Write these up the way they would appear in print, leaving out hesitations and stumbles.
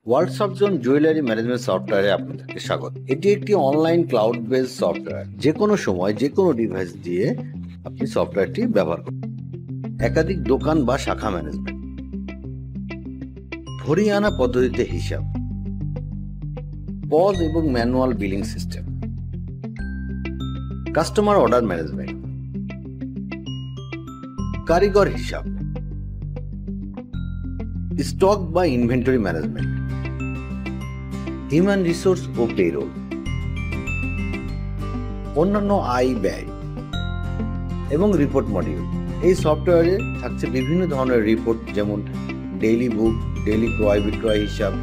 ওয়ার্কশপজন jewellery management সফটওয়্যারে আপনাদেরকে স্বাগত। এটি একটি অনলাইন ক্লাউড বেসড সফটওয়্যার। যে কোনো সময় যে কোনো ডিভাইস দিয়ে আপনি সফটওয়্যারটি ব্যবহার করুন। একাধিক দোকান বা শাখা ম্যানেজমেন্ট, ভরিয়ে আনা পদ্ধতিতে হিসাব, পজ এবং manual billing system, customer order management, কারিগর হিসাব, স্টক বা ইনভেন্টরি ম্যানেজমেন্ট, হিউম্যান রিসোর্স ও পেরোল, অন্যান্য আয় ব্যয় এবং রিপোর্ট মডিউল। এই সফটওয়্যারে থাকছে বিভিন্ন ধরনের রিপোর্ট, যেমন ডেইলি বুক, ডেইলি ক্রয় বিক্রয় হিসাব,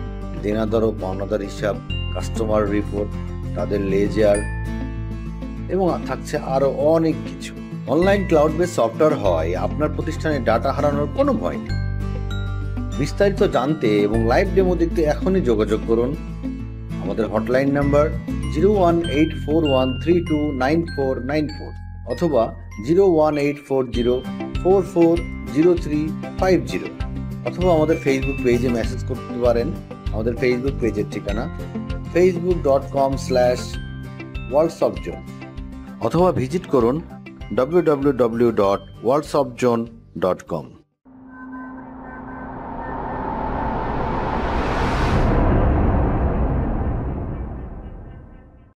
দেনাদার ও পাওনাদার হিসাব, কাস্টমার রিপোর্ট, তাদের লেজার এবং থাকছে আরো অনেক কিছু। অনলাইন ক্লাউড বেস সফটওয়্যার হয় আপনার প্রতিষ্ঠানে ডাটা হারানোর কোনো ভয় নেই। বিস্তারিত জানতে এবং লাইভ ডেমো দেখতে এখনই যোগাযোগ করুন আমাদের হটলাইন নাম্বার 018413299494 অথবা 018404400350 অথবা আমাদের ফেসবুক পেজে মেসেজ করতে পারেন। আমাদের ফেসবুক পেজের ঠিকানা facebook.com/worldshopzone অথবা ভিজিট করুন www.worldshopzone.com।